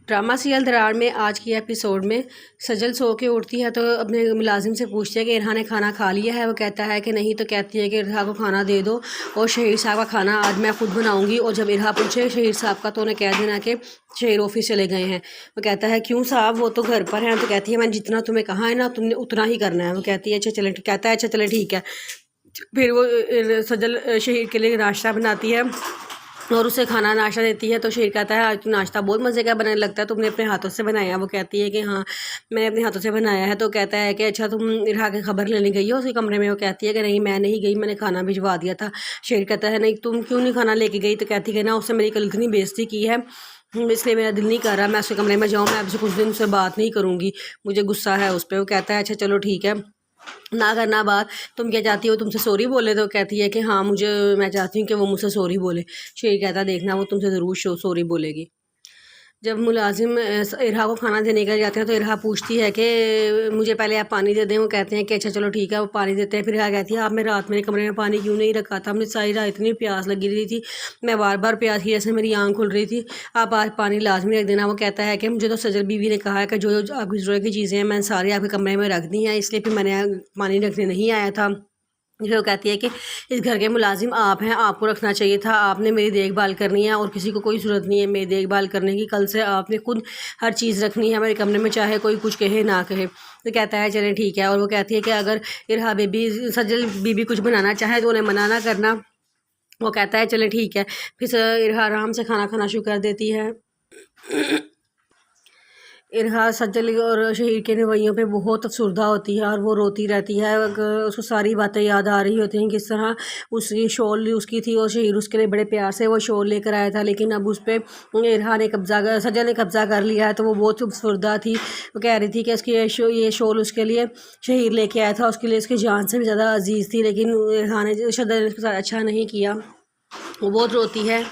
Drama serial दरार में आज की एपिसोड में सजल सो के उठती है तो अपने मुलाजिम से पूछती है कि इरहा ने खाना खा लिया है। वो कहता है कि नहीं, तो कहती है कि इरहा को खाना दे दो और शहीर साहब का खाना आज मैं खुद बनाऊंगी। और जब इरहा पूछे शहीर साहब का तो उन्हें कह देना कि शहीर ऑफिस चले गए हैं। वो कहता है क्यों साहब, वो तो घर पर हैं। तो कहती है मैंने जितना तुम्हें कहा है ना तुमने उतना ही करना है। वो कहती है अच्छा चले, कहता है अच्छा चले ठीक है। फिर वो सजल शहीर के लिए नाश्ता बनाती है और उसे खाना नाश्ता देती है। तो शेर कहता है आज तो नाश्ता बहुत मज़े का बनाने लगता है, तुमने अपने हाथों से बनाया। वो कहती है कि हाँ मैंने अपने हाथों से बनाया है। तो कहता है कि अच्छा तुम इरहा की खबर लेने गई हो उसके कमरे में। वो कहती है कि नहीं मैं नहीं गई, मैंने खाना भिजवा दिया था। शेर कहता है नहीं तुम क्यों नहीं खाना लेके गई। तो कहती है ना उससे मेरी कल इतनी बेइज्जती की है इसलिए मेरा दिल नहीं कर रहा मैं उसके कमरे में जाऊँ, मैं आपसे कुछ दिन से बात नहीं करूँगी, मुझे गुस्सा है उस पर। वो कहता है अच्छा चलो ठीक है, ना करना बात, तुम क्या चाहती हो तुमसे सॉरी बोले। तो कहती है कि हाँ मैं चाहती हूँ कि वो मुझसे सॉरी बोले। शेर कहता है देखना वो तुमसे ज़रूर सॉरी बोलेगी। जब मुलाजिम इरहा को खाना देने के लिए जाते हैं तो इरहा पूछती है कि मुझे पहले आप पानी दे दें। वो कहते हैं कि अच्छा चलो ठीक है, वो पानी देते हैं। फिर इरहा कहती है आप मेरे रात मेरे कमरे में पानी क्यों नहीं रखा था, हमने सारी रात इतनी प्यास लगी रही थी, मैं बार बार प्यास की जैसे मेरी आँख खुल रही थी, आप आज पानी लाजमी रख देना। वो कहता है कि मुझे तो सजल बीवी ने कहा है कि जो जो आपकी ज़रूरत की चीज़ें हैं मैंने सारी आपके कमरे में रख दी हैं, इसलिए फिर मैंने पानी रखने नहीं आया था। फिर वो कहती है कि इस घर के मुलाजिम आप हैं, आपको रखना चाहिए था, आपने मेरी देखभाल करनी है और किसी को कोई ज़रूरत नहीं है मेरी देखभाल करने की, कल से आपने खुद हर चीज़ रखनी है मेरे कमरे में, चाहे कोई कुछ कहे ना कहे। तो कहता है चले ठीक है। और वो कहती है कि अगर इरहा बीबी सजल बीबी कुछ बनाना चाहे तो उन्हें मना ना करना। वो कहता है चले ठीक है। फिर इरहा आराम से खाना खाना शुरू कर देती है। इरहा सजल और शहीर के रवैयों पे बहुत अफसरदा होती है और वो रोती रहती है। उसको सारी बातें याद आ रही होती हैं किस तरह उसकी शॉल उसकी थी और शहीर उसके लिए बड़े प्यार से वो शॉल लेकर आया था, लेकिन अब उस पर इरहा ने सजल ने कब्ज़ा कर लिया है। तो वो बहुत अफसरदा थी। वो कह रही थी कि उसकी ये शॉल उसके लिए शहीर लेके आया था, उसके लिए उसकी जान से भी ज़्यादा अजीज़ थी, लेकिन इरहा ने सजल ने उसके साथ अच्छा नहीं किया। वो बहुत रोती है।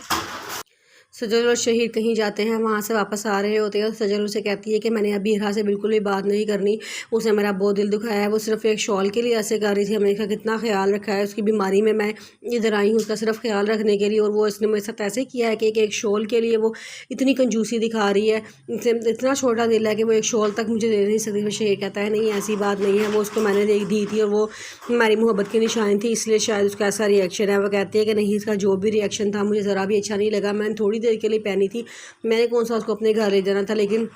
सजल और शहीर कहीं जाते हैं, वहाँ से वापस आ रहे होते हैं। सजल उसे कहती है कि मैंने अभी इरहा से बिल्कुल भी बात नहीं करनी, उसने मेरा बहुत दिल दुखाया है, वो सिर्फ एक शॉल के लिए ऐसे कर रही थी, हमने कितना ख्याल रखा है उसकी बीमारी में, मैं इधर आई हूँ उसका सिर्फ ख्याल रखने के लिए और वो इसने मेरे साथ ऐसे किया है कि एक शॉल के लिए वो इतनी कंजूसी दिखा रही है, इतना छोटा दिल है कि वो एक शॉल तक मुझे दे नहीं सकती। शहीर कहता है नहीं ऐसी बात नहीं है, वो उसको मैंने दी थी और वो हमारी मोहब्बत की निशानी थी, इसलिए शायद उसका ऐसा रिएक्शन है। वो कहती है कि नहीं इसका जो भी रिएक्शन था मुझे ज़रा भी अच्छा नहीं लगा, मैंने थोड़ी देर के लिए पहनी थी, मैंने कौन सा उसको अपने घर ले जाना था, लेकिन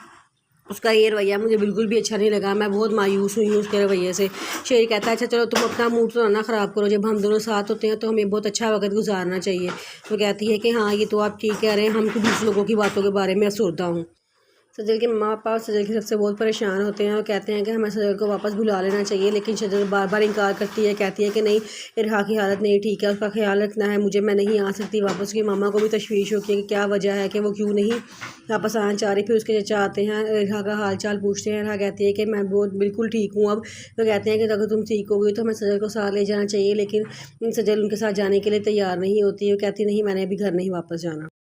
उसका ये रवैया मुझे बिल्कुल भी अच्छा नहीं लगा, मैं बहुत मायूस हुई हूँ उसके रवैये से। शेर कहता है अच्छा चलो तुम अपना मूड तो ना ख़राब करो, जब हम दोनों साथ होते हैं तो हमें बहुत अच्छा वक्त गुजारना चाहिए। तो कहती है कि हाँ ये तो आप ठीक कह रहे हैं, हम तो दूसरे लोगों की बातों के बारे में अफसरदा हूँ। सजल के माँ बाप सजल की सबसे बहुत परेशान होते हैं और कहते हैं कि हमें सजल को वापस बुला लेना चाहिए, लेकिन सजल बार बार इनकार करती है, कहती है कि नहीं इरहा की हालत नहीं ठीक है, उसका ख्याल रखना है मुझे, मैं नहीं आ सकती वापस। की मामा को भी तशवीश होती है कि क्या वजह है कि वो क्यों नहीं वापस आना चाह रही। फिर उसके चचा आते हैं, इरहा का हाल चाल पूछते हैं। इरहा कहती है कि मैं बहुत बिल्कुल ठीक हूँ अब। तो कहते हैं कि अगर तुम ठीक हो गई तो हमें सजल को साथ ले जाना चाहिए, लेकिन सजल उनके साथ जाने के लिए तैयार नहीं होती है, कहती नहीं मैंने अभी घर नहीं वापस जाना।